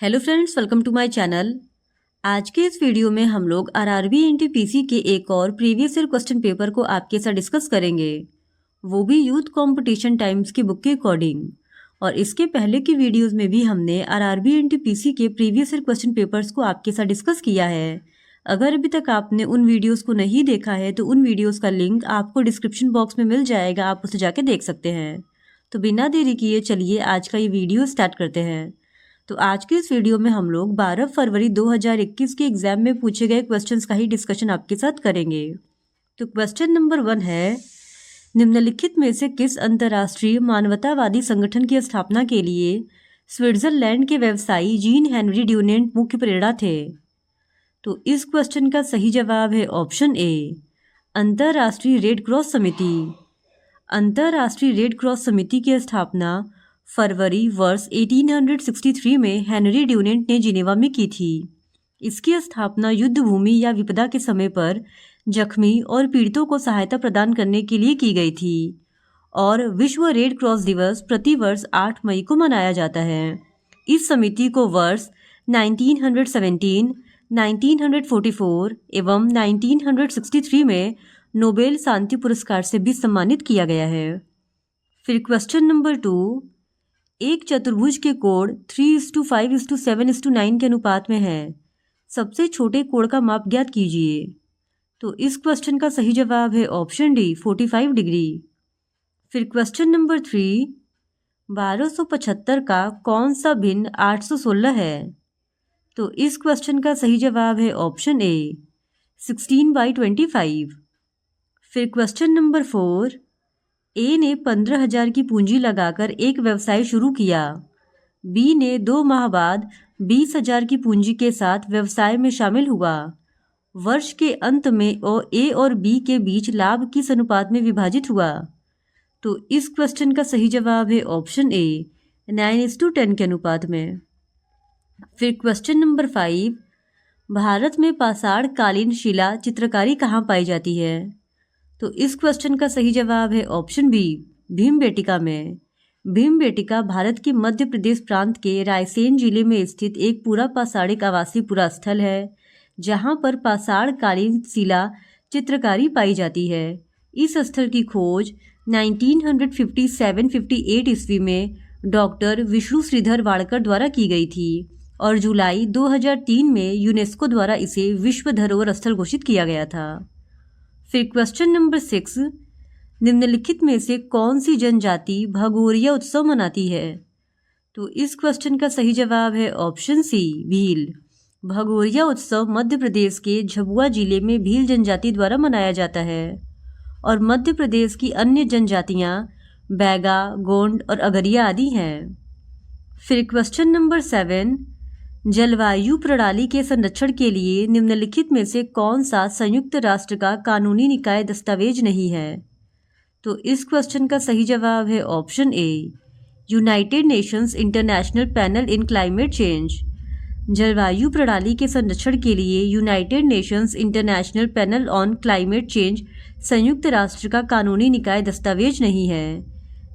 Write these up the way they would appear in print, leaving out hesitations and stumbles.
Hello friends, welcome to my channel. आज के इस वीडियो में हम लोग आरआरबी एनटीपीसी के एक और प्रीवियस ईयर क्वेश्चन पेपर को आपके साथ डिस्कस करेंगे, वो भी यूथ कंपटीशन टाइम्स की बुक के अकॉर्डिंग। और इसके पहले की वीडियोस में भी हमने आरआरबी एनटीपीसी के प्रीवियस ईयर क्वेश्चन पेपर्स को आपके साथ डिस्कस किया है। अगर अभी तक आपने उन वीडियोज़ को नहीं देखा है तो उन वीडियोज़ का लिंक आपको डिस्क्रिप्शन बॉक्स में मिल जाएगा, आप उसे जाके देख सकते हैं। तो बिना देरी किए चलिए आज का ये वीडियो स्टार्ट करते हैं। तो आज के इस वीडियो में हम लोग 12 फरवरी 2021 के एग्जाम में पूछे गए क्वेश्चंस का ही डिस्कशन आपके साथ करेंगे। तो क्वेश्चन नंबर 1 है, निम्नलिखित में से किस अंतर्राष्ट्रीय मानवतावादी संगठन की स्थापना के लिए स्विट्जरलैंड के व्यवसायी जीन हेनरी ड्यूनेंट मुख्य प्रेरणा थे? तो इस क्वेश्चन का सही जवाब है ऑप्शन ए, अंतर्राष्ट्रीय रेड क्रॉस समिति। अंतर्राष्ट्रीय रेड क्रॉस समिति की स्थापना फरवरी वर्ष 1863 में हेनरी ड्यूनेंट ने जिनेवा में की थी। इसकी स्थापना युद्ध भूमि या विपदा के समय पर जख्मी और पीड़ितों को सहायता प्रदान करने के लिए की गई थी और विश्व रेड क्रॉस दिवस प्रतिवर्ष 8 मई को मनाया जाता है। इस समिति को वर्ष 1917, 1944 एवं 1963 में नोबेल शांति पुरस्कार से भी सम्मानित किया गया है। फिर क्वेश्चन नंबर 2, एक चतुर्भुज के कोण 3:5:7:9 के अनुपात में है। सबसे छोटे कोण का माप ज्ञात कीजिए। तो इस क्वेश्चन का सही जवाब है ऑप्शन डी, 45 डिग्री। फिर क्वेश्चन नंबर 3, 1275 का कौन सा भिन्न 816 है? तो इस क्वेश्चन का सही जवाब है ऑप्शन ए, 16/25। फिर क्वेश्चन नंबर 4, ए ने 15,000 की पूंजी लगाकर एक व्यवसाय शुरू किया। बी ने 2 माह बाद 20,000 की पूंजी के साथ व्यवसाय में शामिल हुआ। वर्ष के अंत में ए और बी के बीच लाभ किस अनुपात में विभाजित हुआ? तो इस क्वेश्चन का सही जवाब है ऑप्शन ए, 9:10 के अनुपात में। फिर क्वेश्चन नंबर 5, भारत में पाषाण कालीन शिला चित्रकारी कहाँ पाई जाती है? तो इस क्वेश्चन का सही जवाब है ऑप्शन बी, भीमबेटका में। भीमबेटका भारत के मध्य प्रदेश प्रांत के रायसेन जिले में स्थित एक पूरा पाषाणिक आवासीय पुरा स्थल है जहां पर पाषाण कालीन शिला चित्रकारी पाई जाती है। इस स्थल की खोज 1957-58 ईस्वी में डॉक्टर विष्णु श्रीधर वाड़कर द्वारा की गई थी और जुलाई 2003 में यूनेस्को द्वारा इसे विश्व धरोहर स्थल घोषित किया गया था। फिर क्वेश्चन नंबर 6, निम्नलिखित में से कौन सी जनजाति भगोरिया उत्सव मनाती है? तो इस क्वेश्चन का सही जवाब है ऑप्शन सी, भील। भगोरिया उत्सव मध्य प्रदेश के झाबुआ जिले में भील जनजाति द्वारा मनाया जाता है और मध्य प्रदेश की अन्य जनजातियां बैगा, गोंड और अगरिया आदि हैं। फिर क्वेश्चन नंबर 7, जलवायु प्रणाली के संरक्षण के लिए निम्नलिखित में से कौन सा संयुक्त राष्ट्र का कानूनी निकाय दस्तावेज नहीं है? तो इस क्वेश्चन का सही जवाब है option A, United Nations international panel in climate change. जलवायु प्रणाली के संरक्षण के लिए United Nations international panel on climate change संयुक्त राष्ट्र का कानूनी निकाय दस्तावेज नहीं है,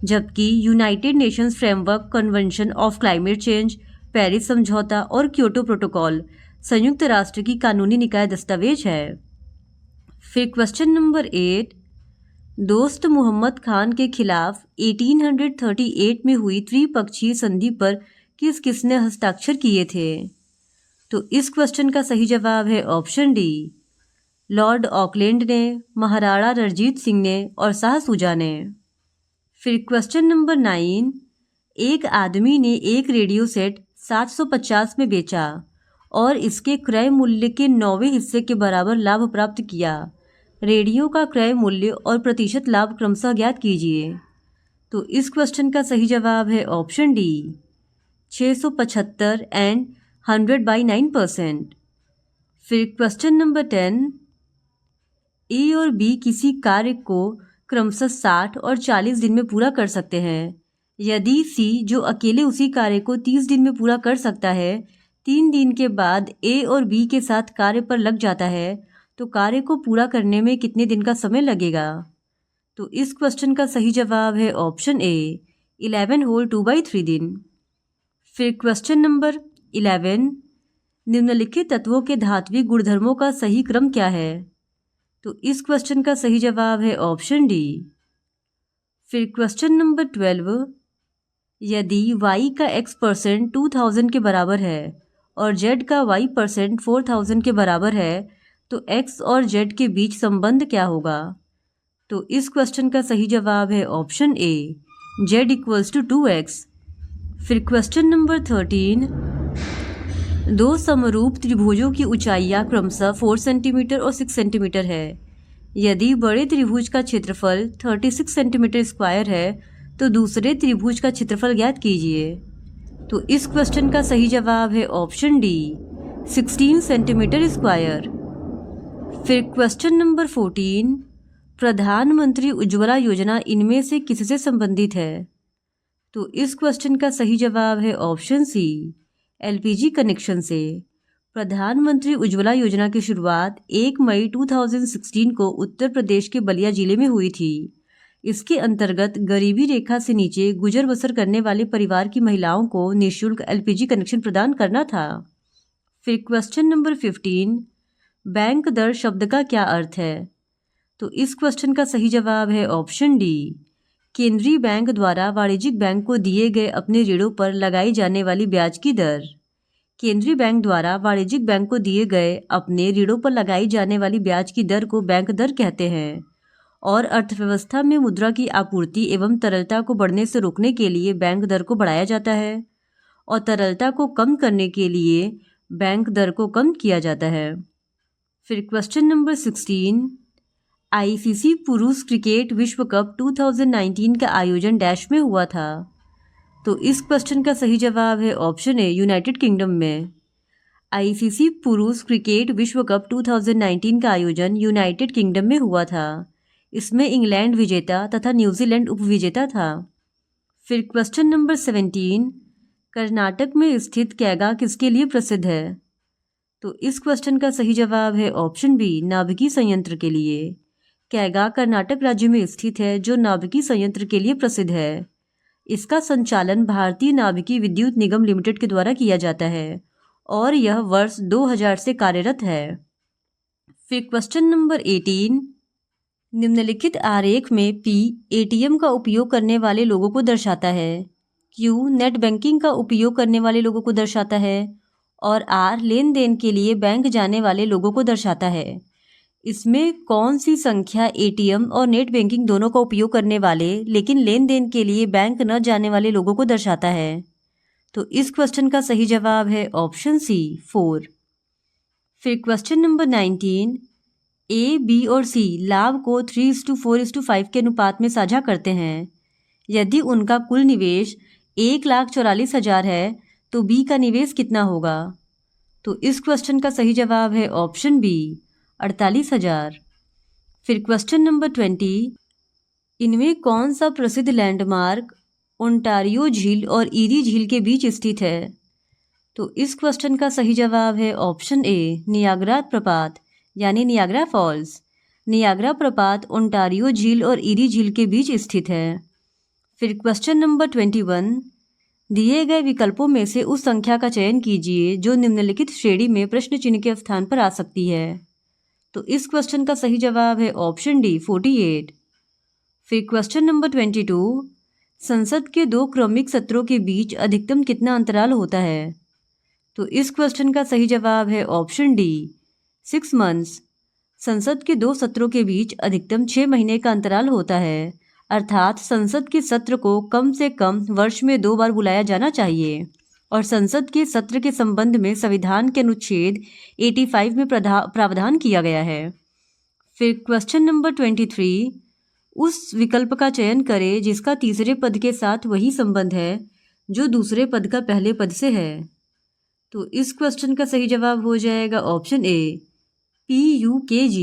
जबकि United Nations framework convention of climate change, Paris समझौता और क्योटो प्रोटोकॉल संयुक्त राष्ट्र की कानूनी निकाय दस्तावेज है। फिर क्वेश्चन नंबर 8, दोस्त मोहम्मद खान के खिलाफ 1838 में हुई त्रिपक्षीय संधि पर किसने हस्ताक्षर किए थे? तो इस क्वेश्चन का सही जवाब है ऑप्शन डी, लॉर्ड ऑकलैंड ने, महाराणा रणजीत सिंह ने और शाह सूजा ने। फिर क्वेश्चन नंबर 9, एक आदमी ने एक रेडियो सेट 750 में बेचा और इसके क्रय मूल्य के 9वें हिस्से के बराबर लाभ प्राप्त किया। रेडियो का क्रय मूल्य और प्रतिशत लाभ क्रमशः ज्ञात कीजिए। तो इस क्वेश्चन का सही जवाब है ऑप्शन डी, 675 एंड 100/9%। फिर क्वेश्चन नंबर 10, ए और बी किसी कार्य को क्रमशः 60 और 40 दिन में पूरा कर सकते हैं। यदि सी, जो अकेले उसी कार्य को 30 दिन में पूरा कर सकता है, 3 दिन के बाद ए और बी के साथ कार्य पर लग जाता है, तो कार्य को पूरा करने में कितने दिन का समय लगेगा? तो इस क्वेश्चन का सही जवाब है ऑप्शन ए, 11 होल 2/3 दिन। फिर क्वेश्चन नंबर 11 निम्नलिखित तत्वों के धात्विक गुणधर्मों का सही क्रम क्या है? तो इस क्वेश्चन का सही जवाब है ऑप्शन डी। फिर क्वेश्चन नंबर 12 यदि y का x% 2000 के बराबर है और z का y% 4000 के बराबर है तो x और z के बीच संबंध क्या होगा? तो इस क्वेश्चन का सही जवाब है ऑप्शन ए, z = 2x। फिर क्वेश्चन नंबर 13 दो समरूप त्रिभुजों की ऊंचाइयां क्रमशः 4 सेंटीमीटर और 6 सेंटीमीटर है। यदि बड़े त्रिभुज का क्षेत्रफल 36 सेंटीमीटर स्क्वायर है तो दूसरे त्रिभुज का क्षेत्रफल ज्ञात कीजिए। तो इस क्वेश्चन का सही जवाब है ऑप्शन डी, 16 सेंटीमीटर स्क्वायर। फिर क्वेश्चन नंबर 14 प्रधानमंत्री उज्ज्वला योजना इनमें से किससे संबंधित है? तो इस क्वेश्चन का सही जवाब है ऑप्शन सी, एलपीजी कनेक्शन से। प्रधानमंत्री उज्ज्वला योजना की शुरुआत 1 मई 2016 को उत्तर प्रदेश के बलिया जिले में हुई थी। इसके अंतर्गत गरीबी रेखा से नीचे गुजर बसर करने वाले परिवार की महिलाओं को निःशुल्क एलपीजी कनेक्शन प्रदान करना था। फिर क्वेश्चन नंबर 15 बैंक दर शब्द का क्या अर्थ है? तो इस क्वेश्चन का सही जवाब है ऑप्शन डी, केंद्रीय बैंक द्वारा वाणिज्यिक बैंक को दिए गए अपने ऋणों पर लगाई जाने वाली ब्याज की दर। केंद्रीय बैंक द्वारा वाणिज्यिक बैंक को दिए गए अपने ऋणों पर लगाई जाने वाली ब्याज की दर को बैंक दर कहते हैं और अर्थव्यवस्था में मुद्रा की आपूर्ति एवं तरलता को बढ़ने से रोकने के लिए बैंक दर को बढ़ाया जाता है और तरलता को कम करने के लिए बैंक दर को कम किया जाता है। फिर क्वेश्चन नंबर 16 आईसीसी पुरुष क्रिकेट विश्व कप 2019 का आयोजन डैश में हुआ था। तो इस क्वेश्चन का सही जवाब है ऑप्शन ए, यूनाइटेड किंगडम में। आईसीसी पुरुष क्रिकेट विश्व कप 2019 का आयोजन यूनाइटेड किंगडम में हुआ था। इसमें इंग्लैंड विजेता तथा न्यूजीलैंड उपविजेता था। फिर क्वेश्चन नंबर 17 कर्नाटक में स्थित कैगा किसके लिए प्रसिद्ध है? तो इस क्वेश्चन का सही जवाब है ऑप्शन बी, नाभिकीय संयंत्र के लिए। कैगा कर्नाटक राज्य में स्थित है जो नाभिकीय संयंत्र के लिए प्रसिद्ध है। इसका संचालन भारतीय नाभिकीय विद्युत निगम लिमिटेड के द्वारा किया जाता है और यह वर्ष 2000 से कार्यरत है। फिर क्वेश्चन नंबर 18 निम्नलिखित आरेख में P एटीएम का उपयोग करने वाले लोगों को दर्शाता है, Q नेट बैंकिंग का उपयोग करने वाले लोगों को दर्शाता है और R लेन देन के लिए बैंक जाने वाले लोगों को दर्शाता है। इसमें कौन सी संख्या एटीएम और नेट बैंकिंग दोनों का उपयोग करने वाले लेकिन लेन देन के लिए बैंक न जाने वाले लोगों को दर्शाता है? तो इस क्वेश्चन का सही जवाब है ऑप्शन सी, 4। फिर क्वेश्चन नंबर 19 ए, बी और सी लाभ को 3:4:5 के अनुपात में साझा करते हैं। यदि उनका कुल निवेश 1,44,000 है तो बी का निवेश कितना होगा? तो इस क्वेश्चन का सही जवाब है ऑप्शन बी, 48,000। फिर क्वेश्चन नंबर 20 इनमें कौन सा प्रसिद्ध लैंडमार्क ओंटारियो झील और ईरी झील के बीच स्थित है? तो इस क्वेश्चन का सही जवाब है ऑप्शन ए, नियाग्रा प्रपात यानी नियाग्रा फॉल्स। नियाग्रा प्रपात ओंटारियो झील और ईरी झील के बीच स्थित है। फिर क्वेश्चन नंबर 21 दिए गए विकल्पों में से उस संख्या का चयन कीजिए जो निम्नलिखित श्रेणी में प्रश्न चिन्ह के स्थान पर आ सकती है। तो इस क्वेश्चन का सही जवाब है ऑप्शन डी, 48। फिर क्वेश्चन नंबर 22 संसद के 2 क्रमिक सत्रों के बीच अधिकतम कितना अंतराल होता है? तो इस क्वेश्चन का सही जवाब है ऑप्शन डी, 6 मंथ्स। संसद के 2 सत्रों के बीच अधिकतम 6 महीने का अंतराल होता है, अर्थात संसद के सत्र को कम से कम वर्ष में 2 बार बुलाया जाना चाहिए और संसद के सत्र के संबंध में संविधान के अनुच्छेद 85 में प्रावधान किया गया है। फिर क्वेश्चन नंबर 23 उस विकल्प का चयन करें जिसका तीसरे पद के साथ वही संबंध है जो दूसरे पद का पहले पद से है। तो इस क्वेश्चन का सही जवाब हो जाएगा ऑप्शन ए, PUKG।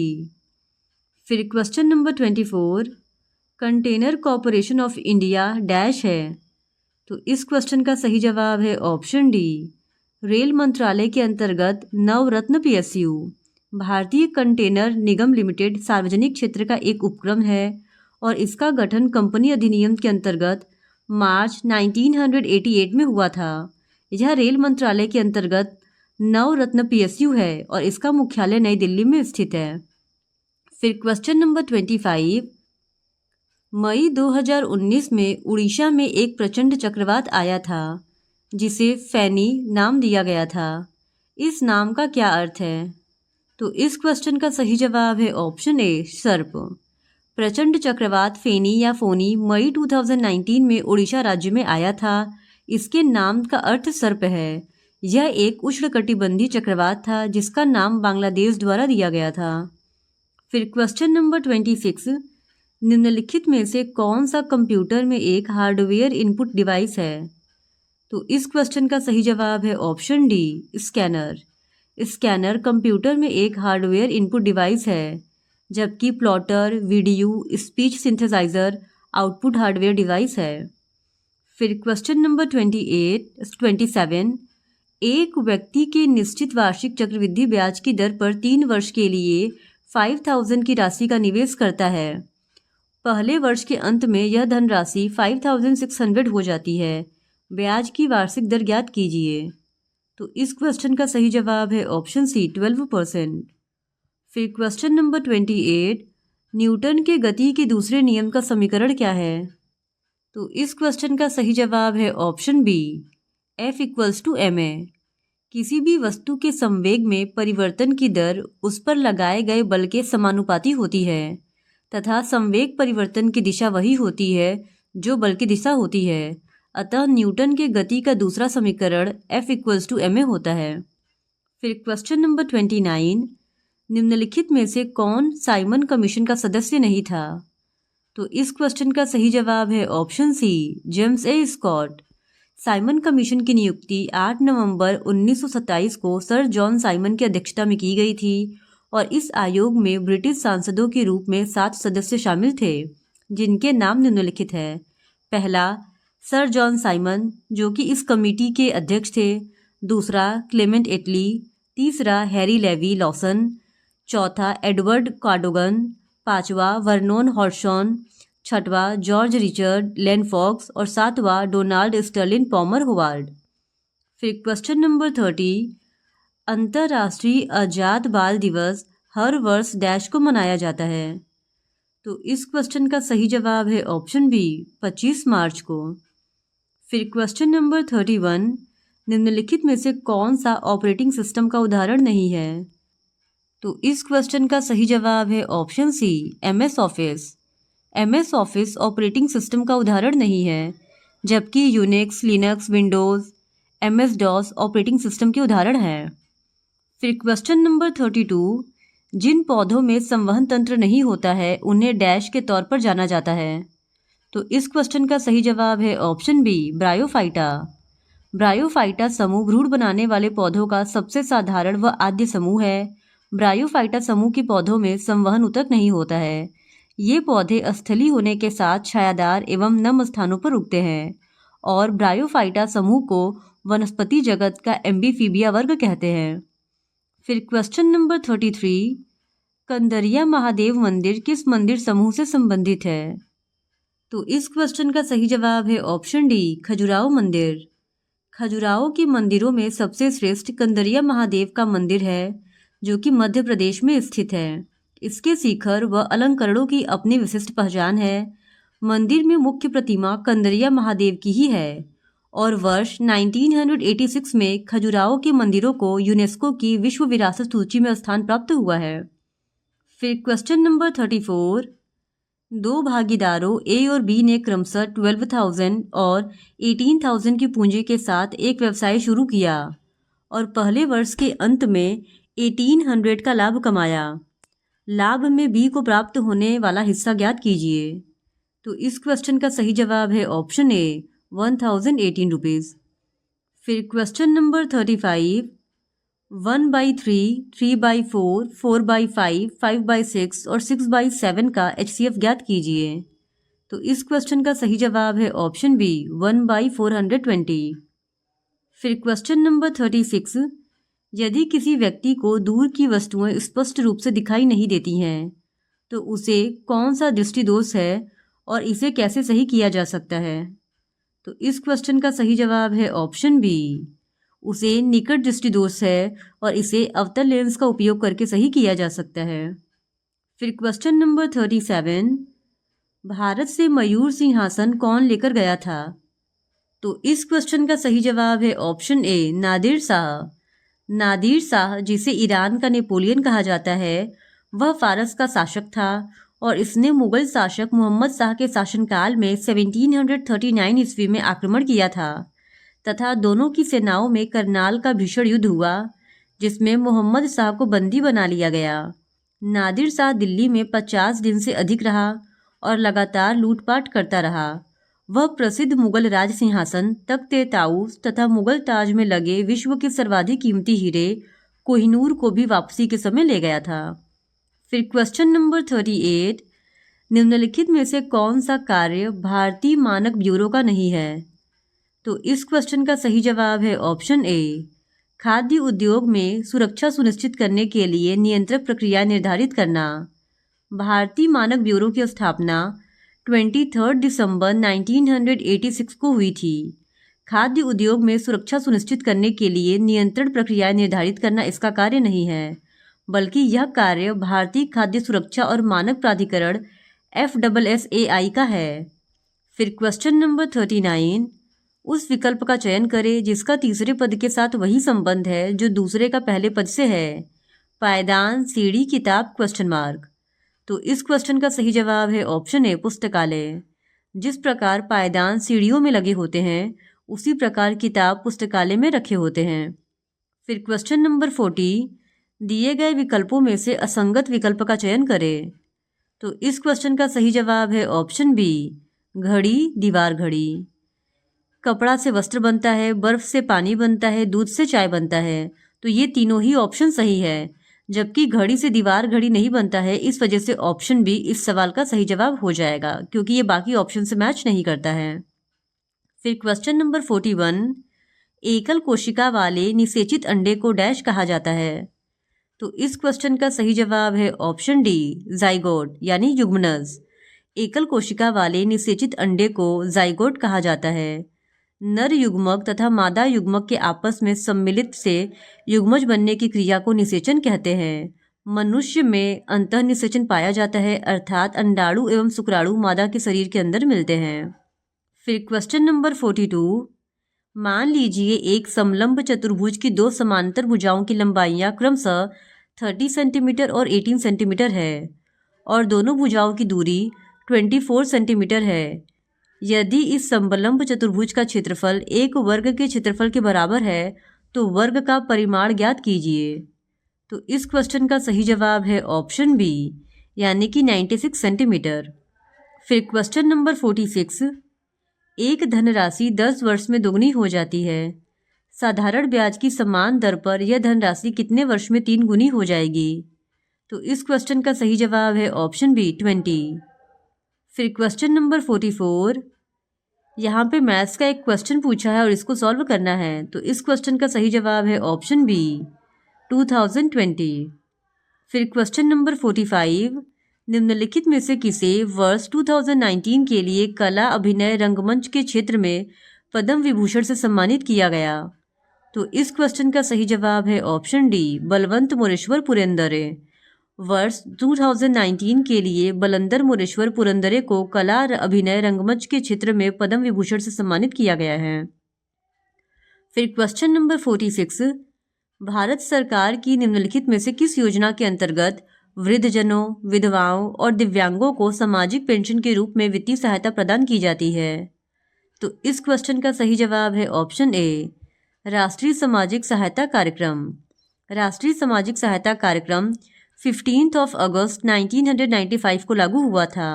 फिर question number 24 container corporation of India dash है। तो इस क्वेश्चन का सही जवाब है ऑप्शन डी, रेल मंत्रालय के अंतर्गत नवरत्न PSU। भारतीय कंटेनर निगम लिमिटेड सार्वजनिक क्षेत्र का एक उपक्रम है और इसका गठन कंपनी अधिनियम के अंतर्गत मार्च 1988 में हुआ था। यह रेल मंत्रालय के अंतर्गत नवरत्न PSU है और इसका मुख्यालय नई दिल्ली में स्थित है। फिर क्वेश्चन नंबर 25, मई 2019 में उड़ीसा में एक प्रचंड चक्रवात आया था जिसे फैनी नाम दिया गया था। इस नाम का क्या अर्थ है? तो इस क्वेश्चन का सही जवाब है ऑप्शन ए सर्प। प्रचंड चक्रवात फेनी या फोनी मई 2019 में उड़ीसा राज्य में आया था। इसके नाम का अर्थ सर्प है। यह एक उष्णकटिबंधीय चक्रवात था जिसका नाम बांग्लादेश द्वारा दिया गया था। फिर क्वेश्चन नंबर 26, निम्नलिखित में से कौन सा कंप्यूटर में एक हार्डवेयर इनपुट डिवाइस है? तो इस क्वेश्चन का सही जवाब है option D scanner. Scanner computer में एक हार्डवेयर इनपुट डिवाइस है, जबकि plotter, video, speech synthesizer output hardware device है। फिर क्वेश्चन नंबर 27, एक व्यक्ति के निश्चित वार्षिक चक्रवृद्धि ब्याज की दर पर 3 वर्ष के लिए 5000 की राशि का निवेश करता है। पहले वर्ष के अंत में यह धनराशि 5600 हो जाती है। ब्याज की वार्षिक दर ज्ञात कीजिए। तो इस क्वेश्चन का सही जवाब है ऑप्शन सी 12%। फिर क्वेश्चन नंबर 28, न्यूटन के गति के दूसरे नियम का समीकरण क्या है? तो इस क्वेश्चन का सही जवाब है ऑप्शन बी F = ma। किसी भी वस्तु के संवेग में परिवर्तन की दर उस पर लगाए गए बल के समानुपाती होती है तथा संवेग परिवर्तन की दिशा वही होती है जो बल की दिशा होती है। अतः न्यूटन के गति का दूसरा समीकरण F = ma होता है। फिर क्वेश्चन नंबर 29, निम्नलिखित में से कौन साइमन कमीशन का सदस्य नहीं था? तो इस क्वेश्चन का सही जवाब है option C James A Scott. Simon commission की नियुक्ति 8 नवंबर 1927 को सर जॉन साइमन की अध्यक्षता में की गई थी और इस आयोग में ब्रिटिश सांसदों के रूप में 7 सदस्य शामिल थे, जिनके नाम निम्नलिखित है। पहला, सर जॉन साइमन, जो कि इस कमेटी के अध्यक्ष थे। दूसरा, क्लेमेंट एटली। तीसरा, हैरी लेवी लॉसन। चौथा, एडवर्ड कार्डोगन। पांचवा, वर्नोन हॉर्सॉन। छठवा, जॉर्ज रिचर्ड लैनफॉक्स और सातवां, डोनाल्ड स्टर्लिन पॉमर होवार्ड। फिर क्वेश्चन नंबर 30, अंतर्राष्ट्रीय आजाद बाल दिवस हर वर्ष डैश को मनाया जाता है? तो इस क्वेश्चन का सही जवाब है ऑप्शन बी 25 मार्च को। फिर क्वेश्चन नंबर 31, निम्नलिखित में से कौन सा ऑपरेटिंग सिस्टम का उदाहरण नहीं है? तो इस क्वेश्चन का सही जवाब है option C MS office. MS office operating system का उदाहरण नहीं है, जबकि Unix, Linux, Windows, MS DOS operating system के उदाहरण हैं। फिर क्वेश्चन नंबर 32, जिन पौधों में संवहन तंत्र नहीं होता है उन्हें डैश के तौर पर जाना जाता है? तो इस क्वेश्चन का सही जवाब है ऑप्शन बी ब्रायोफाइटा। ब्रायोफाइटा समूह भ्रूण बनाने वाले पौधों का सबसे साधारण व आद्य समूह है। ब्रायोफाइटा समूह के पौधों में संवहन ऊतक नहीं होता है। ये पौधे स्थलीय होने के साथ छायादार एवं नम स्थानों पर उगते हैं और ब्रायोफाइटा समूह को वनस्पति जगत का एम्बीफीबिया वर्ग कहते हैं। फिर क्वेश्चन नंबर 33, कंदरिया महादेव मंदिर किस मंदिर समूह से संबंधित है? तो इस क्वेश्चन का सही जवाब है ऑप्शन डी खजुराहो मंदिर। खजुराहो के मंदिरों में सबसे श्रेष्ठ कंदरिया महादेव का मंदिर है, जो कि मध्य प्रदेश में स्थित है। इसके शिखर व अलंकरणों की अपनी विशिष्ट पहचान है। मंदिर में मुख्य प्रतिमा कंदरिया महादेव की ही है और वर्ष 1986 में खजुराहो के मंदिरों को यूनेस्को की विश्व विरासत सूची में स्थान प्राप्त हुआ है। फिर क्वेश्चन नंबर 34, 2 भागीदारों ए और बी ने क्रमशः 12,000 और 18,000 की पूंजी के साथ एक व्यवसाय शुरू किया और पहले वर्ष के अंत में 1800 का लाभ कमाया। लाभ में बी को प्राप्त होने वाला हिस्सा ज्ञात कीजिए। तो इस क्वेश्चन का सही जवाब है ऑप्शन ए 1018 रुपीज़। फिर क्वेश्चन नंबर 35, 1/3, 3/4, 4/5, 5/6 और 6/7 का HCF ज्ञात कीजिए। तो इस क्वेश्चन का सही जवाब है ऑप्शन बी 1/420। फिर क्वेश्चन नंबर 36, यदि किसी व्यक्ति को दूर की वस्तुएं स्पष्ट रूप से दिखाई नहीं देती हैं तो उसे कौन सा दृष्टि दोष है और इसे कैसे सही किया जा सकता है? तो इस क्वेश्चन का सही जवाब है ऑप्शन बी उसे निकट दृष्टि दोष है और इसे अवतल लेंस का उपयोग करके सही किया जा सकता है। फिर क्वेश्चन नंबर 37, भारत से मयूर सिंहासन कौन लेकर गया था? तो इस क्वेश्चन का सही जवाब है ऑप्शन ए, नादिर शाह। नादिर शाह, जिसे ईरान का नेपोलियन कहा जाता है, वह फारस का शासक था और इसने मुगल शासक मोहम्मद शाह के शासनकाल में 1739 ईस्वी में आक्रमण किया था तथा दोनों की सेनाओं में करनाल का भीषण युद्ध हुआ, जिसमें मोहम्मद शाह को बंदी बना लिया गया। नादिर शाह दिल्ली में 50 दिन से अधिक रहा और लगातार लूटपाट करता रहा। वह प्रसिद्ध मुगल राज सिंहासन, तख्त-ए-ताऊस तथा मुगल ताज में लगे विश्व के सर्वाधिक कीमती हीरे कोहिनूर को भी वापसी के समय ले गया था। फिर क्वेश्चन नंबर 38, निम्नलिखित में से कौन सा कार्य भारतीय मानक ब्यूरो का नहीं है? तो इस क्वेश्चन का सही जवाब है ऑप्शन ए, खाद्य उद्योग में सुरक्षा सुनिश्चित करने के लिए नियंत्रक प्रक्रिया निर्धारित करना। भारतीय मानक ब्यूरो की स्थापना 23 दिसंबर 1986 को हुई थी। खाद्य उद्योग में सुरक्षा सुनिश्चित करने के लिए नियंत्रण प्रक्रिया निर्धारित करना इसका कार्य नहीं है, बल्कि यह कार्य भारतीय खाद्य सुरक्षा और मानक प्राधिकरण FSSAI का है। फिर क्वेश्चन नंबर 39, उस विकल्प का चयन करें जिसका तीसरे पद के साथ वही संबंध है जो दूसरे का पहले पद से है। पायदान, सीढ़ी, किताब, क्वेश्चन मार्क। तो इस क्वेश्चन का सही जवाब है ऑप्शन ए, पुस्तकालय। जिस प्रकार पायदान सीढ़ियों में लगे होते हैं, उसी प्रकार किताब पुस्तकालय में रखे होते हैं। फिर क्वेश्चन नंबर 40, दिए गए विकल्पों में से असंगत विकल्प का चयन करें। तो इस क्वेश्चन का सही जवाब है ऑप्शन बी, घड़ी, दीवार घड़ी। कपड़ा से वस्त्र बनता है, बर्फ से पानी बनता है, दूध से चाय बनता है। तो ये तीनों ही ऑप्शन सही है, जबकि घड़ी से दीवार घड़ी नहीं बनता है। इस वजह से ऑप्शन बी इस सवाल का सही जवाब हो जाएगा, क्योंकि ये बाकी ऑप्शन से मैच नहीं करता है। फिर क्वेश्चन नंबर 41, एकल कोशिका वाले निषेचित अंडे को डैश कहा जाता है। तो इस क्वेश्चन का सही जवाब है ऑप्शन डी, जाइगोट यानी युग्मनज। एकल कोशिका वाले निषेचित अंडे को जाइगोट कहा जाता है। नर युग्मक तथा मादा युग्मक के आपस में सम्मिलित से युग्मज बनने की क्रिया को निषेचन कहते हैं। मनुष्य में अंतःनिषेचन पाया जाता है, अर्थात अंडाणु एवं शुक्राणु मादा के शरीर के अंदर मिलते हैं। फिर क्वेश्चन नंबर 42, मान लीजिए एक समलंब चतुर्भुज की दो समांतर भुजाओं की लंबाइयाँ क्रमशः 30 सेंटीमीटर और 18 सेंटीमीटर है और दोनों भुजाओं की दूरी 24 सेंटीमीटर है। यदि इस समलंब चतुर्भुज का क्षेत्रफल एक वर्ग के क्षेत्रफल के बराबर है तो वर्ग का परिमाण ज्ञात कीजिए। तो इस क्वेश्चन का सही जवाब है ऑप्शन बी, यानी कि 96 सेंटीमीटर। फिर क्वेश्चन नंबर 46, एक धनराशि 10 वर्ष में दोगुनी हो जाती है। साधारण ब्याज की समान दर पर यह धनराशि कितने वर्ष में 3 गुनी हो जाएगी? तो इस क्वेश्चन का सही जवाब है ऑप्शन बी, 20। फिर क्वेश्चन नंबर 44, यहाँ पे मैथ्स का एक क्वेश्चन पूछा है और इसको सॉल्व करना है। तो इस क्वेश्चन का सही जवाब है ऑप्शन बी, 2020। फिर क्वेश्चन नंबर 45, निम्नलिखित में से किसे वर्ष 2019 के लिए कला, अभिनय, रंगमंच के क्षेत्र में पद्म विभूषण से सम्मानित किया गया? तो इस क्वेश्चन का सही जवाब है ऑप्शन डी, बलवंत मोरेश्वर पुरंदरे। वर्ष 2019 के लिए बलंदर मोरेश्वर पुरंदरे को कला, अभिनय, रंगमंच के क्षेत्र में पद्म विभूषण से सम्मानित किया गया है। फिर क्वेश्चन नंबर 46, भारत सरकार की निम्नलिखित में से किस योजना के अंतर्गत वृद्धजनों, विधवाओं और दिव्यांगों को सामाजिक पेंशन के रूप में वित्तीय सहायता प्रदान की जाती है? तो इस क्वेश्चन का सही जवाब है ऑप्शन ए, राष्ट्रीय सामाजिक सहायता कार्यक्रम। राष्ट्रीय सामाजिक सहायता कार्यक्रम 15 अगस्त 1995 को लागू हुआ था।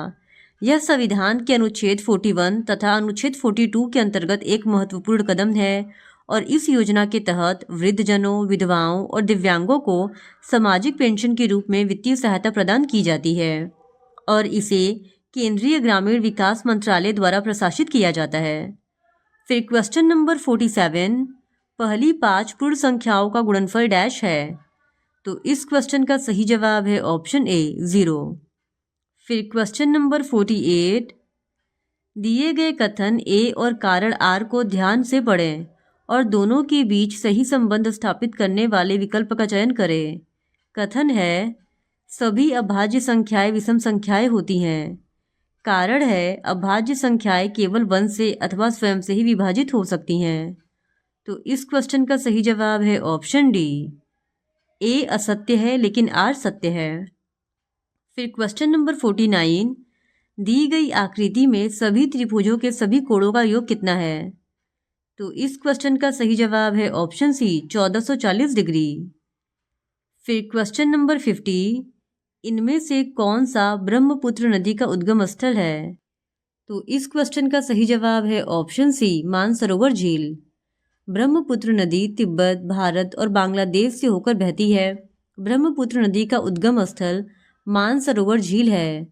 यह संविधान के अनुच्छेद 41 तथा अनुच्छेद 42 के अंतर्गत एक महत्वपूर्ण कदम है और इस योजना के तहत वृद्धजनों, विधवाओं और दिव्यांगों को सामाजिक पेंशन के रूप में वित्तीय सहायता प्रदान की जाती है और इसे केंद्रीय ग्रामीण विकास मंत्रालय द्वारा प्रशासित किया जाता है। फिर क्वेश्चन नंबर 47, पहली 5 पूर्ण संख्याओं का गुणनफल डैश है? तो इस क्वेश्चन का सही जवाब है ऑप्शन ए, 0। फिर क्वेश्चन नंबर 48, दिए गए कथन ए और कारण आर को ध्यान से पढ़ें और दोनों के बीच सही संबंध स्थापित करने वाले विकल्प का चयन करें। कथन है, सभी अभाज्य संख्याएं विषम संख्याएं होती हैं। कारण है, अभाज्य संख्याएं केवल 1 से अथवा स्वयं से ही विभाजित हो सकती हैं। तो इस क्वेश्चन का सही जवाब है ऑप्शन डी, ए असत्य है लेकिन आर सत्य है। फिर क्वेश्चन नंबर 49, दी गई आकृति में सभी त्रिभुजों के सभी कोणों का योग कितना है? तो इस क्वेश्चन का सही जवाब है ऑप्शन सी, 1440 डिग्री। फिर क्वेश्चन नंबर 50, इनमें से कौन सा ब्रह्मपुत्र नदी का उद्गम स्थल है? तो इस क्वेश्चन का सही जवाब है ऑप्शन सी, मानसरोवर झील। ब्रह्मपुत्र नदी तिब्बत, भारत और बांग्लादेश से होकर बहती है। ब्रह्मपुत्र नदी का उद्गम स्थल मानसरोवर झील है।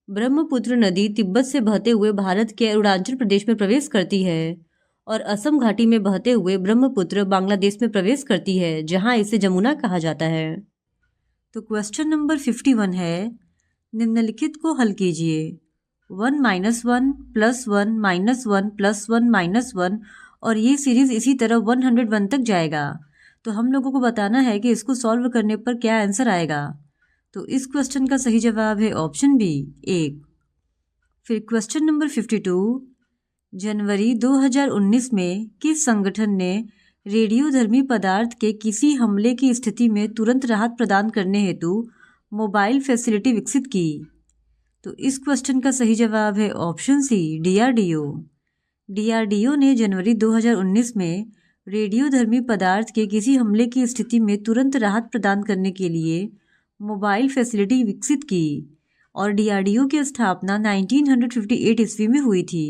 ब्रह्मपुत्र नदी तिब्बत से बहते हुए भारत के अरुणाचल प्रदेश में प्रवेश करती है और असम घाटी में बहते हुए ब्रह्मपुत्र बांग्लादेश में प्रवेश करती है, जहां इसे जमुना कहा जाता है। तो क्वेश्चन नंबर 51 है, निम्नलिखित को हल कीजिए। 1 - 1 + 1 - 1 + 1 - 1 और ये सीरीज इसी तरह 101 तक जाएगा। तो हम लोगों को बताना है कि इसको सॉल्व करने पर क्या आंसर आएगा। तो इस क्वेश्चन का सही जवाब है ऑप्शन बी, 1। फिर क्वेश्चन नंबर 52, जनवरी 2019 में किस संगठन ने रेडियोधर्मी पदार्थ के किसी हमले की स्थिति में तुरंत राहत प्रदान करने हेतु मोबाइल फैसिलिटी विकसित की? तो इस क्वेश्चन का सही जवाब है ऑप्शन सी, डीआरडीओ। डीआरडीओ ने जनवरी 2019 में रेडियोधर्मी पदार्थ के किसी हमले की स्थिति में तुरंत राहत प्रदान करने के लिए मोबाइल फैसिलिटी विकसित की और डीआरडीओ की स्थापना 1958 ईस्वी में हुई थी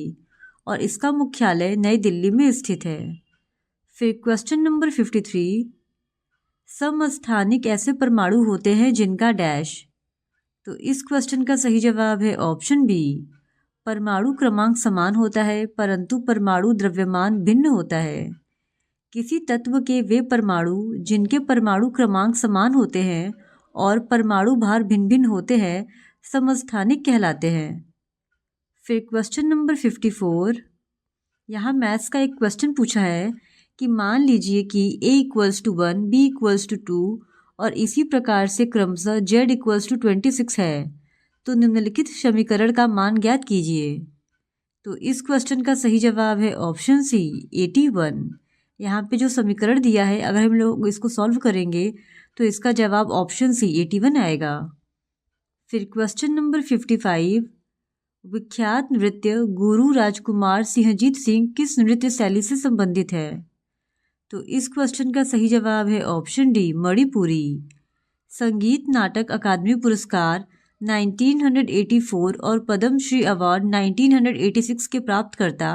और इसका मुख्यालय नई दिल्ली में स्थित है। फिर क्वेश्चन नंबर 53, समस्थानिक ऐसे परमाणु होते हैं जिनका डैश। तो इस क्वेश्चन का सही जवाब है ऑप्शन बी, परमाणु क्रमांक समान होता है परंतु परमाणु द्रव्यमान भिन्न होता है। किसी तत्व के वे परमाणु जिनके परमाणु क्रमांक समान होते हैं और परमाणु भार भिन्न भिन्न होते हैं समस्थानिक कहलाते हैं। फिर क्वेश्चन नंबर 54, यहाँ मैथ्स का एक क्वेश्चन पूछा है कि मान लीजिए कि a = 1, b = 2 और इसी प्रकार से क्रमशः z = 26 है, तो निम्नलिखित समीकरण का मान ज्ञात कीजिए। तो इस क्वेश्चन का सही जवाब है ऑप्शन सी, 81। यहाँ पे जो समीकरण दिया है अगर हम लोग इसको सॉल्व करेंगे तो इसका जवाब ऑप्शन सी, 81 आएगा। फिर क्वेश्चन नंबर 55, विख्यात नृत्य गुरु राजकुमार सिंहजीत सिंह किस नृत्य शैली से संबंधित है? तो इस क्वेश्चन का सही जवाब है ऑप्शन डी, मणिपुरी। संगीत नाटक अकादमी पुरस्कार 1984 और पद्मश्री अवार्ड 1986 के प्राप्तकर्ता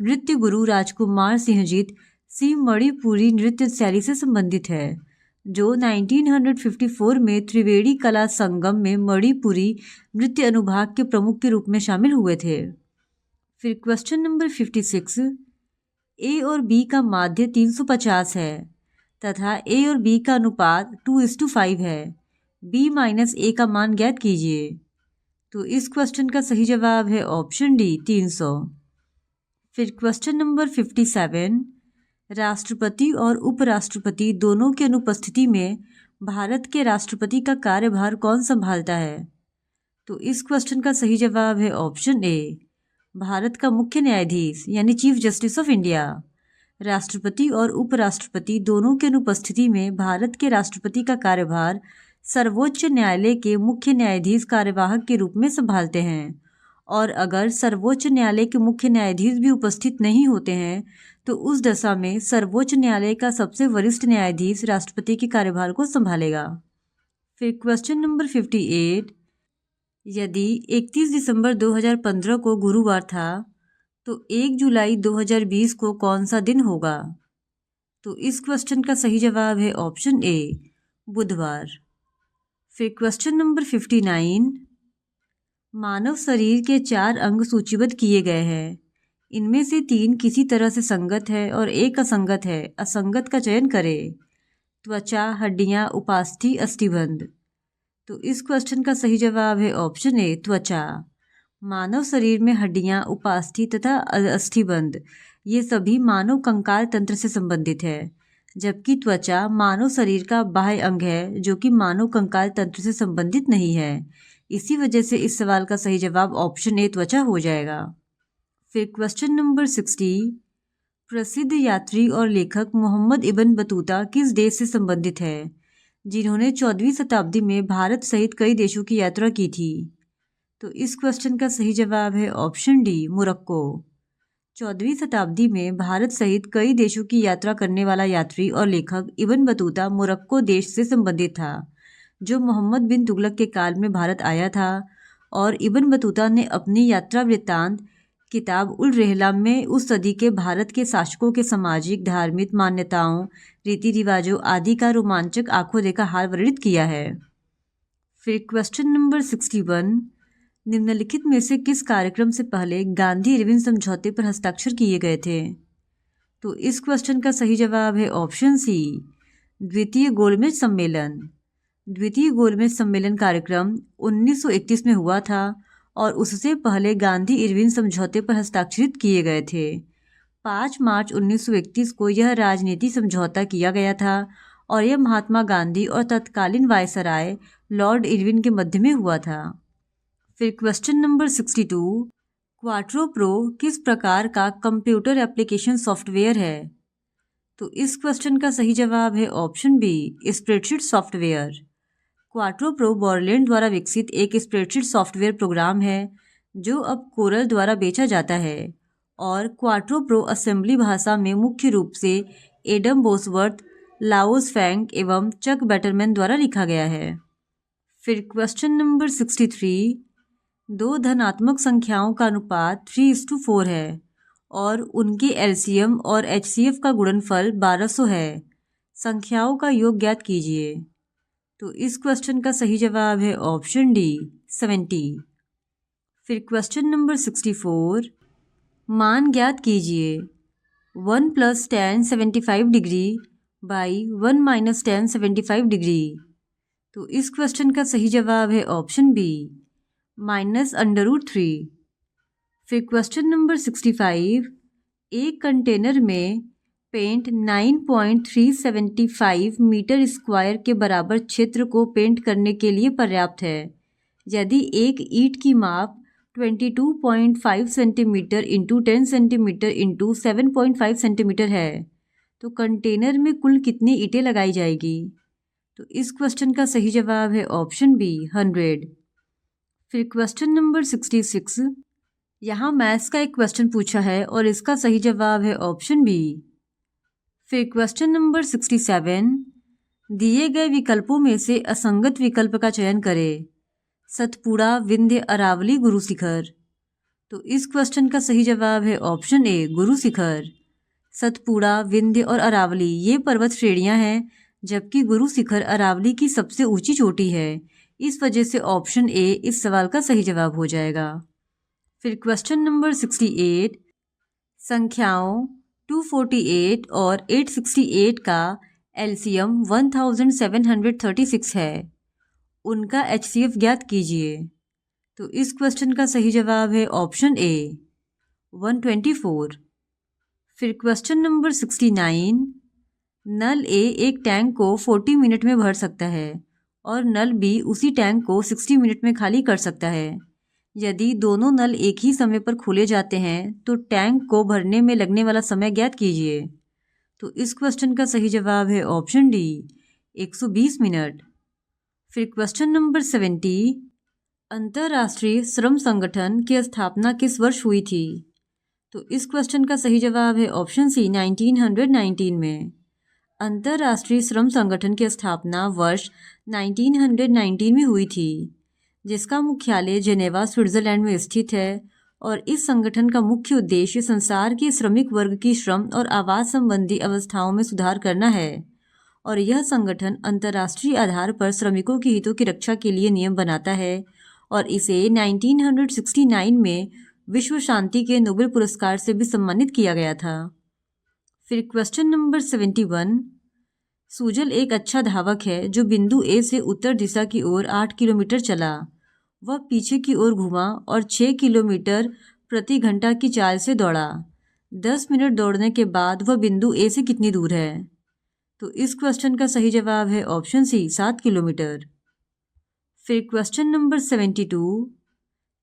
नृत्य गुरु राजकुमार सिंहजीत सिंह मणिपुरी नृत्य शैली से संबंधित है, जो 1954 में त्रिवेणी कला संगम में मणिपुरी नृत्य अनुभाग के प्रमुख के रूप में शामिल हुए थे। फिर क्वेश्चन नंबर 56, ए और बी का माध्य 350 है तथा ए और बी का अनुपात 2:5 है। b - a का मान ज्ञात कीजिए। तो इस क्वेश्चन का सही जवाब है ऑप्शन डी, 300। फिर क्वेश्चन नंबर 57, राष्ट्रपति और उपराष्ट्रपति दोनों की अनुपस्थिति में भारत के राष्ट्रपति का कार्यभार कौन संभालता है? तो इस क्वेश्चन का सही जवाब है ऑप्शन ए, भारत का मुख्य न्यायाधीश यानी चीफ जस्टिस ऑफ इंडिया। राष्ट्रपति और उपराष्ट्रपति दोनों की अनुपस्थिति में भारत के राष्ट्रपति का कार्यभार सर्वोच्च न्यायालय के मुख्य न्यायाधीश कार्यवाहक के रूप में संभालते हैं और अगर सर्वोच्च न्यायालय के मुख्य न्यायाधीश भी उपस्थित नहीं होते हैं तो उस दशा में सर्वोच्च न्यायालय का सबसे वरिष्ठ न्यायाधीश राष्ट्रपति के कार्यभार को संभालेगा। फिर क्वेश्चन नंबर 58, यदि 31 दिसंबर 2015 को गुरुवार था तो 1 जुलाई 2020 को कौन सा दिन होगा? तो इस क्वेश्चन का सही जवाब है ऑप्शन ए, बुधवार। फिर क्वेश्चन नंबर 59, मानव शरीर के 4 अंग सूचीबद्ध किए गए हैं। इनमें से 3 किसी तरह से संगत है और 1 असंगत है। असंगत का चयन करें। त्वचा, हड्डियां, उपास्थि, अस्थिबंध। तो इस क्वेश्चन का सही जवाब है ऑप्शन ए, त्वचा। मानव शरीर में हड्डियां, उपास्थि तथा अस्थिबंध ये सभी मानव कंकाल तंत्र से संबंधित है, जबकि त्वचा मानव शरीर का बाह्य अंग है जो कि मानव कंकाल तंत्र से संबंधित नहीं है। इसी वजह से इस सवाल का सही जवाब ऑप्शन ए त्वचा हो जाएगा। फिर क्वेश्चन नंबर 60, प्रसिद्ध यात्री और लेखक मोहम्मद इब्न बतूता किस देश से संबंधित है, जिन्होंने 14वीं शताब्दी में भारत सहित कई देशों की यात्रा की थी? तो इस क्वेश्चन का सही जवाब है ऑप्शन डी, मोरक्को। 14वीं शताब्दी में भारत सहित कई देशों की यात्रा करने वाला यात्री और लेखक इब्न बतूता मोरक्को देश से संबंधित था, जो मोहम्मद बिन तुगलक के काल में भारत आया था। और इब्न बतूता ने अपनी यात्रा वृत्तांत किताब उल रहला में उस सदी के भारत के शासकों के सामाजिक, धार्मिक मान्यताओं, रीति रिवाजों आदि का रोमांचक आंखों देखा हाल वर्णित किया है। फिर क्वेश्चन नंबर 61, निम्नलिखित में से किस कार्यक्रम से पहले गांधी इरविन समझौते पर हस्ताक्षर किए गए थे? तो इस क्वेश्चन का सही जवाब है ऑप्शन सी, द्वितीय गोलमेज सम्मेलन। द्वितीय गोलमेज सम्मेलन कार्यक्रम 1931 में हुआ था और उससे पहले गांधी इरविन समझौते पर हस्ताक्षरित किए गए थे। 5 मार्च 1931 को यह राजनीति समझौता किया गया था और यह महात्मा गांधी और तत्कालीन वायसराय लॉर्ड इरविन के मध्य में हुआ था। फिर क्वेश्चन नंबर 62, क्वाट्रो प्रो किस प्रकार का कंप्यूटर एप्लीकेशन सॉफ्टवेयर है? तो इस क्वेश्चन का सही जवाब है option B, spreadsheet software. Quattro Pro Borland द्वारा विकसित एक स्प्रेडशीट सॉफ्टवेयर प्रोग्राम है जो अब कोरल द्वारा बेचा जाता है और क्वाट्रो प्रो असेंबली भाषा में मुख्य रूप से एडम बोसवर्थ, लाओस फैंग एवं चक बैटरमैन द्वारा लिखा गया है। फिर क्वेश्चन नंबर 63, दो धनात्मक संख्याओं का अनुपात 3:4 है और उनके एलसीएम और एचसीएफ का गुणनफल 1200 है। संख्याओं का योग ज्ञात कीजिए। तो इस क्वेश्चन का सही जवाब है ऑप्शन डी, 70। फिर क्वेश्चन नंबर 64, मान ज्ञात कीजिए। 1 + tan 75 degree by 1 - tan 75 degree. तो इस क्वेश्चन का सही जवाब है ऑप्शन बी, -√3। फिर क्वेश्चन नंबर 65, एक कंटेनर में पेंट 9.375 मीटर स्क्वायर के बराबर क्षेत्र को पेंट करने के लिए पर्याप्त है यदि एक ईंट की माप 22.5 centimetre into 10 centimetre into 7.5 centimetre है तो कंटेनर में कुल कितनी ईंटें लगाई जाएगी? तो इस क्वेश्चन का सही जवाब है ऑप्शन बी, 100। फिर क्वेश्चन नंबर 66, यहाँ मैथ्स का एक क्वेश्चन पूछा है और इसका सही जवाब है ऑप्शन बी। फिर क्वेश्चन नंबर 67, दिए गए विकल्पों में से असंगत विकल्प का चयन करें। सतपुड़ा, विंध्य, अरावली, गुरु शिखर। तो इस क्वेश्चन का सही जवाब है ऑप्शन ए, गुरु शिखर। सतपुड़ा, विंध्य और अरावली ये पर्वत श्रेणियां हैं, जबकि गुरु शिखर अरावली की सबसे ऊंची चोटी है। इस वजह से ऑप्शन ए इस सवाल का सही जवाब हो जाएगा। फिर क्वेश्चन नंबर 68, संख्याओं 248 और 868 का एलसीएम 1736 है। उनका एचसीएफ ज्ञात कीजिए। तो इस क्वेश्चन का सही जवाब है ऑप्शन ए, 124। फिर क्वेश्चन नंबर 69, नल ए एक टैंक को 40 मिनट में भर सकता है और नल बी उसी टैंक को 60 मिनट में खाली कर सकता है। यदि दोनों नल एक ही समय पर खोले जाते हैं तो टैंक को भरने में लगने वाला समय ज्ञात कीजिए। तो इस क्वेश्चन का सही जवाब है ऑप्शन डी, 120 मिनट। फिर क्वेश्चन नंबर 70, अंतर्राष्ट्रीय श्रम संगठन की स्थापना किस वर्ष हुई थी? तो इस क्वेश्चन का सही जवाब है ऑप्शन सी, 1919 में। अंतर्राष्ट्रीय श्रम संगठन की स्थापना वर्ष 1919 में हुई थी, जिसका मुख्यालय जेनेवा, स्विट्जरलैंड में स्थित है और इस संगठन का मुख्य उद्देश्य संसार के श्रमिक वर्ग की श्रम और आवास संबंधी अवस्थाओं में सुधार करना है और यह संगठन अंतर्राष्ट्रीय आधार पर श्रमिकों के हितों की रक्षा के लिए नियम बनाता है और इसे 1969 में विश्व शांति के नोबेल पुरस्कार से भी सम्मानित किया गया था। फिर क्वेश्चन नंबर 71, सूजल एक अच्छा धावक है जो बिंदु ए से उत्तर दिशा की ओर 8 किलोमीटर चला। वह पीछे की ओर घूमा और 6 किलोमीटर प्रति घंटा की चाल से दौड़ा। 10 मिनट दौड़ने के बाद वह बिंदु ए से कितनी दूर है? तो इस क्वेश्चन का सही जवाब है ऑप्शन सी, 7 किलोमीटर। फिर क्वेश्चन नंबर 72,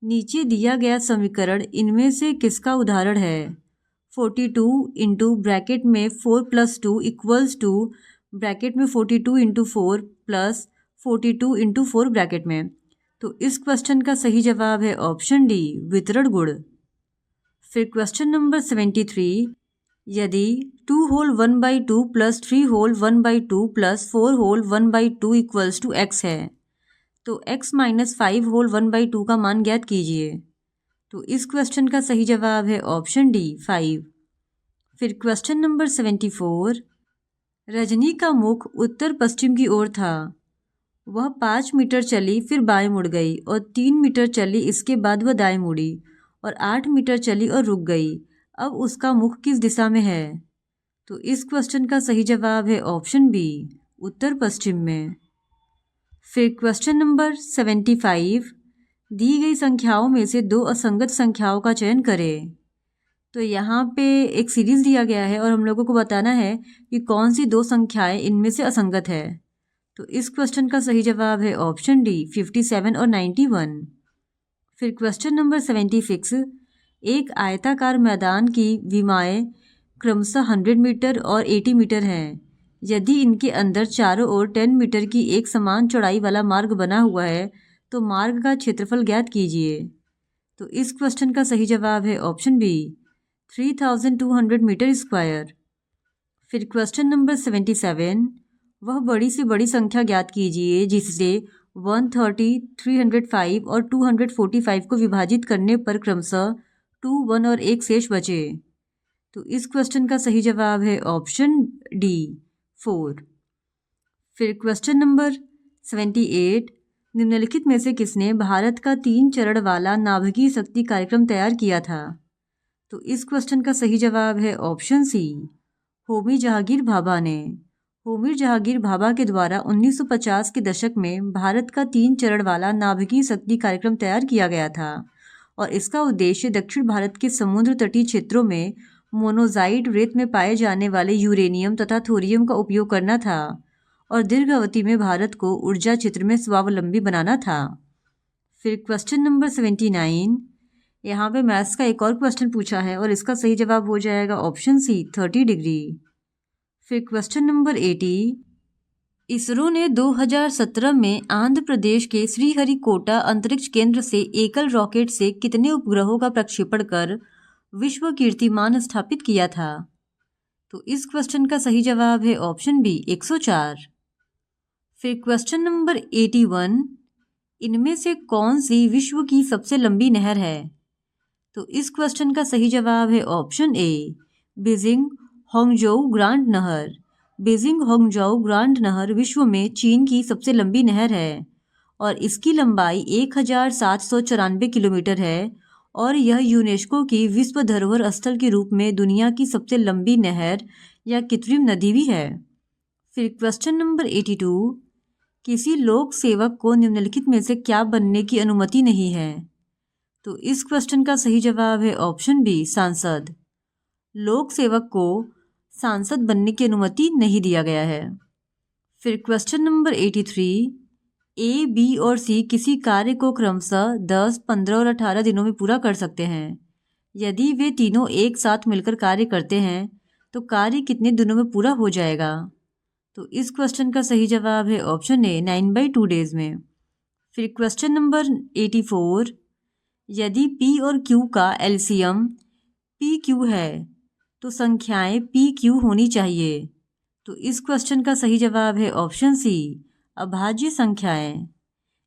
नीचे दिया गया समीकरण इनमें से किसका उदाहरण है? 42 इंटू ब्रैकेट में 4 प्लस 2 इक्वल्स टू ब्रैकेट में 42 इंटू 4 प्लस 42 इंटू 4 ब्रैकेट में। तो इस क्वेश्चन का सही जवाब है ऑप्शन डी, वितरण गुण। फिर क्वेश्चन नंबर 73, यदि 2 whole 1/2 plus 3 whole 1/2 plus 4 whole 1/2 equals to x है, तो x माइनस 5 होल 1/2 का मान ज्ञात कीजिए। तो इस क्वेश्चन का सही जवाब है ऑप्शन डी, 5। फिर क्वेश्चन नंबर 74, रजनी का मुख उत्तर पश्चिम की ओर था। वह 5 मीटर चली, फिर बाएं मुड़ गई और 3 मीटर चली, इसके बाद वह दाएं मुड़ी और 8 मीटर चली और रुक गई। अब उसका मुख किस दिशा में है? तो इस क्वेश्चन का सही जवाब है ऑप्शन बी, उत्तर पश्चिम में। फिर क्वेश्चन नंबर 75, दी गई संख्याओं में से 2 असंगत संख्याओं का चयन करें। तो यहाँ पे एक सीरीज दिया गया है और हम लोगों को बताना है कि कौन सी 2 संख्याएं इनमें से असंगत है। तो इस क्वेश्चन का सही जवाब है ऑप्शन डी, 57 और 91। फिर क्वेश्चन नंबर 76, एक आयताकार मैदान की विमाएं क्रमशः 100 मीटर और 80 मीटर हैं। यदि इनके अंदर चारों ओर 10 मीटर की एक समान चौड़ाई वाला मार्ग बना हुआ है तो मार्ग का क्षेत्रफल ज्ञात कीजिए। तो इस क्वेश्चन का सही जवाब है ऑप्शन बी, 3200 मीटर स्क्वायर। फिर क्वेश्चन नंबर 77, वह बड़ी से बड़ी संख्या ज्ञात कीजिए जिससे 130, 305 और 245 को विभाजित करने पर क्रमशः 2, 1 और 1 शेष बचे। तो इस क्वेश्चन का सही जवाब है ऑप्शन डी, 4। फिर क्वेश्चन नंबर 78, निम्नलिखित में से किसने भारत का 3 चरण वाला नाभिकीय शक्ति कार्यक्रम तैयार किया था? तो इस क्वेश्चन का सही जवाब है ऑप्शन सी, होमी जहांगीर भाभा ने। होमी जहांगीर भाभा के द्वारा 1950 के दशक में भारत का 3 चरण वाला नाभिकीय शक्ति कार्यक्रम तैयार किया गया था और इसका उद्देश्य दक्षिण भारत के समुद्र तटीय क्षेत्रों में मोनोजाइट रेत में पाए जाने वाले यूरेनियम तथा थोरियम का उपयोग करना था और दीर्घ अवधि में भारत को ऊर्जा क्षेत्र में स्वावलंबी बनाना था। फिर क्वेश्चन नंबर 79, यहाँ पे मैथ्स का एक और क्वेश्चन पूछा है और इसका सही जवाब हो जाएगा ऑप्शन सी, 30 डिग्री। फिर क्वेश्चन नंबर 80, इसरो ने 2017 में आंध्र प्रदेश के श्रीहरिकोटा अंतरिक्ष केंद्र से एकल रॉकेट से कितने उपग्रहों का प्रक्षेपण कर विश्व कीर्तिमान स्थापित किया था? तो इस क्वेश्चन का सही जवाब है ऑप्शन बी, 104। फिर क्वेश्चन नंबर 81, इनमें से कौन सी विश्व की सबसे लंबी नहर है? तो इस क्वेश्चन का सही जवाब है ऑप्शन ए, बीजिंग होंगजोउ ग्रांड नहर। बीजिंग होंगजोउ ग्रांड नहर विश्व में चीन की सबसे लंबी नहर है और इसकी लंबाई 1794 किलोमीटर है और यह यूनेस्को की विश्व धरोहर स्थल के रूप में दुनिया की सबसे लंबी नहर या कृत्रिम नदी भी है। फिर क्वेश्चन नंबर 82, किसी लोक सेवक को निम्नलिखित में से क्या बनने की अनुमति नहीं है? तो इस क्वेश्चन का सही जवाब है ऑप्शन बी, सांसद। लोक सेवक को सांसद बनने की अनुमति नहीं दिया गया है। फिर क्वेश्चन नंबर 83, ए, बी और सी किसी कार्य को क्रमशः 10, 15 और 18 दिनों में पूरा कर सकते हैं। यदि वे तीनों एक साथ मिलकर कार्य करते हैं तो कार्य कितने दिनों में पूरा हो जाएगा? तो इस क्वेश्चन का सही जवाब है ऑप्शन ए, 9/2 डेज में। फिर क्वेश्चन नंबर 84, यदि P और Q का एलसीएम PQ है तो संख्याएं PQ होनी चाहिए। तो इस क्वेश्चन का सही जवाब है ऑप्शन सी, अभाज्य संख्याएं।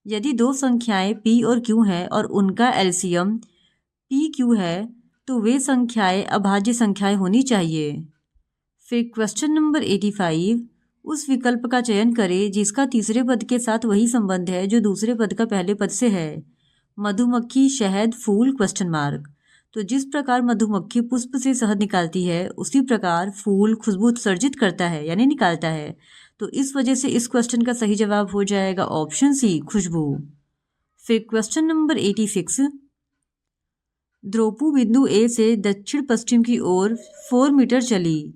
यदि 2 संख्याएं P और Q हैं और उनका एलसीएम PQ है तो वे संख्याएं अभाज्य संख्याएं होनी चाहिए। फिर क्वेश्चन नंबर 85, उस विकल्प का चयन करें जिसका तीसरे पद के साथ वही संबंध है जो दूसरे पद का पहले पद से है। मधुमक्खी, शहद, फूल, क्वेश्चन मार्क। तो जिस प्रकार मधुमक्खी पुष्प से शहद निकालती है उसी प्रकार फूल खुशबू उत्सर्जित करता है यानी निकालता है। तो इस वजह से इस क्वेश्चन का सही जवाब हो जाएगा ऑप्शन सी, खुशबू। फिर क्वेश्चन नंबर 86, द्रौपदी बिंदु ए से दक्षिण पश्चिम की ओर 4 मीटर चली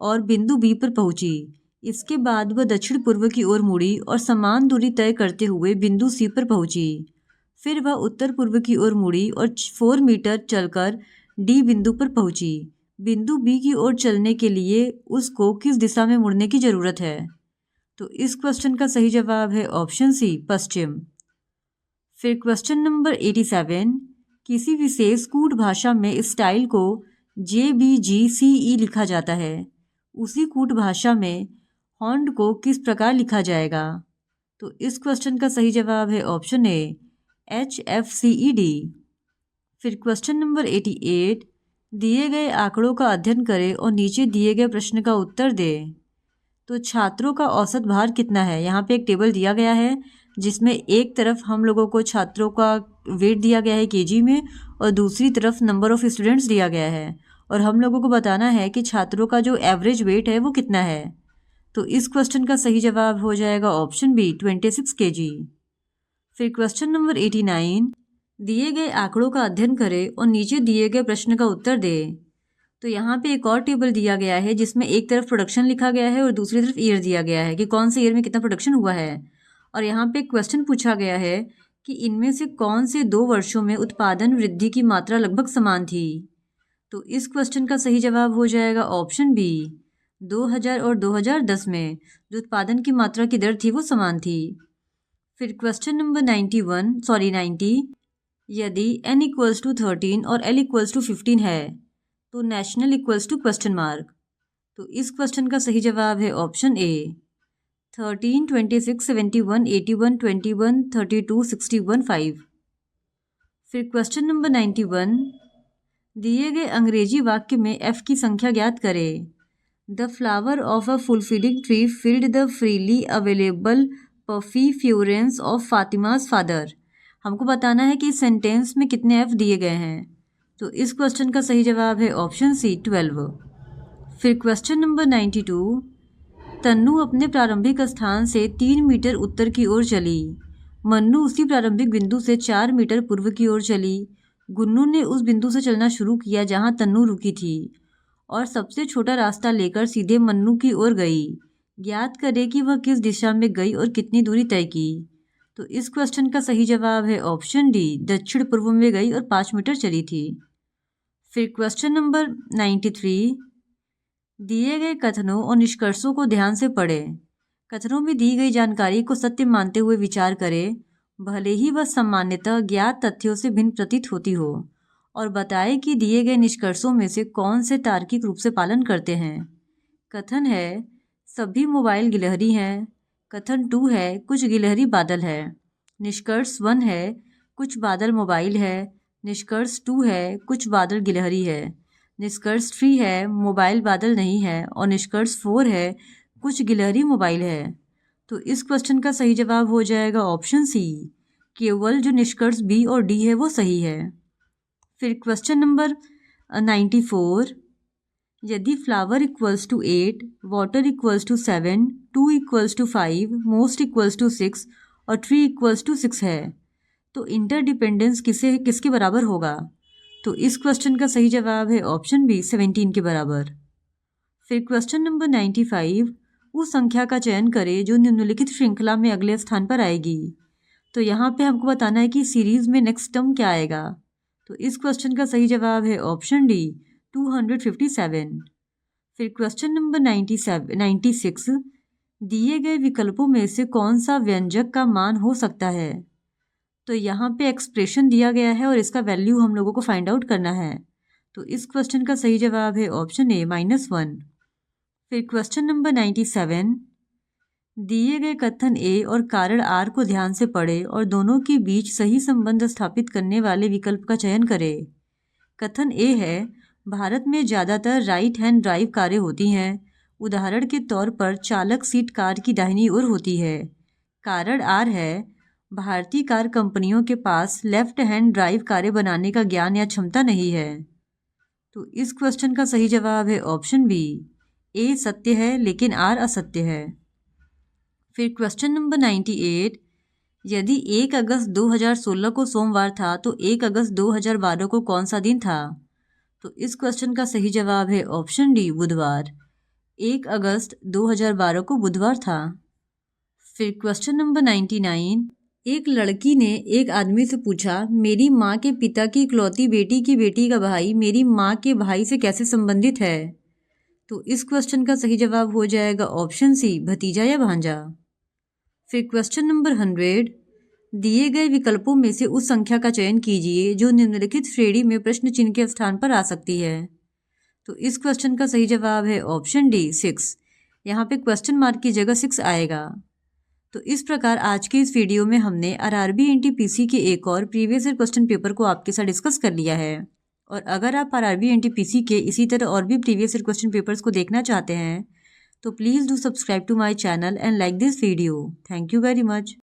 और बिंदु बी पर पहुंची। इसके बाद वह दक्षिण पूर्व की ओर मुड़ी और समान दूरी तय करते हुए बिंदु सी पर पहुंची। फिर वह उत्तर पूर्व की ओर मुड़ी और 4 मीटर चलकर डी बिंदु पर पहुंची। बिंदु बी की ओर चलने के लिए उसको किस दिशा में मुड़ने की जरूरत है? तो इस क्वेश्चन का सही जवाब है ऑप्शन सी, पश्चिम। फिर क्वेश्चन नंबर 87, किसी विशेष कूट भाषा में इस स्टाइल को JBGCE लिखा जाता है। उसी कूट भाषा में हॉन्ड को किस प्रकार लिखा जाएगा? तो इस क्वेश्चन का सही जवाब है ऑप्शन ए, HFCED। फिर क्वेश्चन नंबर 88, दिए गए आंकड़ों का अध्ययन करें और नीचे दिए गए प्रश्न का उत्तर दें। तो छात्रों का औसत भार कितना है? यहाँ पे एक टेबल दिया गया है जिसमें एक तरफ हम लोगों को छात्रों का वेट दिया गया है केजी में और दूसरी तरफ नंबर ऑफ स्टूडेंट्स दिया गया है और हम लोगों को बताना है कि छात्रों का जो एवरेज वेट है वो कितना है। तो इस क्वेश्चन का सही जवाब हो जाएगा ऑप्शन बी, 26 kg। फिर क्वेश्चन नंबर 89, दिए गए आंकड़ों का अध्ययन करें और नीचे दिए गए प्रश्न का उत्तर दें। तो यहाँ पे एक और टेबल दिया गया है जिसमें एक तरफ प्रोडक्शन लिखा गया है और दूसरी तरफ ईयर दिया गया है कि कौन से ईयर में कितना प्रोडक्शन हुआ है। और यहाँ पे क्वेश्चन पूछा गया है कि इनमें से कौन से 2 वर्षों में उत्पादन वृद्धि की मात्रा लगभग समान थी। तो इस क्वेश्चन का सही जवाब हो जाएगा ऑप्शन बी, 2000 और 2010 में जो उत्पादन की मात्रा की दर थी वो समान थी। फिर क्वेश्चन नंबर 90, यदि n = 13 और l = 15 है तो नेशनल = क्वेश्चन मार्क। तो इस क्वेश्चन का सही जवाब है ऑप्शन ए, 13, 26, 71, 81, 21, 32, 61, 5। फिर क्वेश्चन नंबर 91, दिए गए अंग्रेजी वाक्य में f की संख्या ज्ञात करें। The flower of a fulfilling tree filled the freely available puffy furence of Fatima's father. हमको बताना है कि इस सेंटेंस में कितने f दिए गए हैं। तो इस क्वेश्चन का सही जवाब है ऑप्शन सी, 12। फिर क्वेश्चन नंबर 92, तन्नू अपने प्रारंभिक स्थान से 3 मीटर उत्तर की ओर चली। मन्नू उसी प्रारंभिक बिंदु से 4 मीटर पूर्व की ओर चली। गुन्नू ने उस बिंदु से चलना शुरू किया जहां तन्नू रुकी थी और सबसे छोटा रास्ता लेकर सीधे मन्नू की ओर गई। ज्ञात करें कि वह किस दिशा में गई और कितनी दूरी तय की। तो इस क्वेश्चन का सही जवाब है ऑप्शन डी, दक्षिण पूर्व में गई और 5 मीटर चली थी। फिर क्वेश्चन नंबर 93, दिए गए कथनों और निष्कर्षों को ध्यान से पढ़ें। कथनों में दी गई जानकारी को सत्य मानते हुए विचार करें, भले ही वह सामान्यतः ज्ञात तथ्यों से भिन्न प्रतीत होती हो, और बताएं कि दिए गए निष्कर्षों में से कौन से तार्किक रूप से पालन करते हैं। कथन है, सभी मोबाइल गिलहरी हैं। कथन 2 है, कुछ गिलहरी बादल है। निष्कर्ष 1 है, कुछ बादल मोबाइल है। निष्कर्ष 2 है, कुछ बादल गिलहरी है। निष्कर्ष 3 है, मोबाइल बादल नहीं है। और निष्कर्ष 4 है, कुछ गिलहरी मोबाइल है। तो इस क्वेश्चन का सही जवाब हो जाएगा ऑप्शन सी, केवल जो निष्कर्ष बी और डी है वो सही है। फिर क्वेश्चन नंबर 94, यदि फ्लावर = 8, वाटर = 7, 2 = 5, मोस्ट = 6 और ट्री = 6 है तो इंटरडिपेंडेंस किसके बराबर होगा? तो इस क्वेश्चन का सही जवाब है ऑप्शन बी, 17 के बराबर। फिर क्वेश्चन नंबर 95, उस संख्या का चयन करें जो निम्नलिखित श्रृंखला में अगले स्थान पर आएगी। तो यहाँ पे हमको बताना है कि सीरीज में नेक्स्ट टर्म क्या आएगा। तो इस क्वेश्चन का सही जवाब है ऑप्शन डी, 257। फिर क्वेश्चन नंबर 96, दिए गए विकल्पों में से कौन सा व्यंजक का मान हो सकता है? तो यहाँ पे एक्सप्रेशन दिया गया है और इसका वैल्यू हम लोगों को फाइंड आउट करना है। तो इस क्वेश्चन का सही जवाब है ऑप्शन ए, -1। फिर क्वेश्चन नंबर 97, दिए गए कथन ए और कारण आर को ध्यान से पढ़ें और दोनों के बीच सही संबंध स्थापित करने वाले विकल्प का चयन करें। कथन ए है, भारत में ज़्यादातर राइट हैंड ड्राइव कारें होती हैं। उदाहरण के तौर पर चालक सीट कार की दाहिनी ओर होती है। कारण आर है, भारतीय कार कंपनियों के पास लेफ्ट हैंड ड्राइव कारें बनाने का ज्ञान या क्षमता नहीं है। तो इस क्वेश्चन का सही जवाब है ऑप्शन बी, ए सत्य है लेकिन आर असत्य है। फिर क्वेश्चन नंबर 98, यदि 1 अगस्त 2016 को सोमवार था तो 1 अगस्त 2012 को कौन सा दिन था? तो इस क्वेश्चन का सही जवाब है ऑप्शन डी, बुधवार। 1 अगस्त 2012 को बुधवार था। फिर क्वेश्चन नंबर 99। एक लड़की ने एक आदमी से पूछा, मेरी माँ के पिता की इकलौती बेटी की बेटी का भाई मेरी माँ के भाई से कैसे संबंधित है? तो इस क्वेश्चन का सही जवाब हो जाएगा ऑप्शन सी, भतीजा या भांजा। फिर क्वेश्चन नंबर 100। दिए गए विकल्पों में से उस संख्या का चयन कीजिए जो निम्नलिखित श्रेणी में प्रश्न चिन्ह के स्थान पर आ सकती है। तो इस क्वेश्चन का सही जवाब है ऑप्शन डी, 6। यहाँ पे क्वेश्चन मार्क की जगह 6 आएगा। तो इस प्रकार आज के इस वीडियो में हमने RRB NTPC के एक और प्रीवियस ईयर क्वेश्चन पेपर को आपके साथ डिस्कस कर लिया है। और अगर आप RRB NTPC के इसी तरह और भी प्रीवियस ईयर क्वेश्चन पेपर्स को देखना चाहते हैं तो please do subscribe to my channel and like this video. Thank you very much.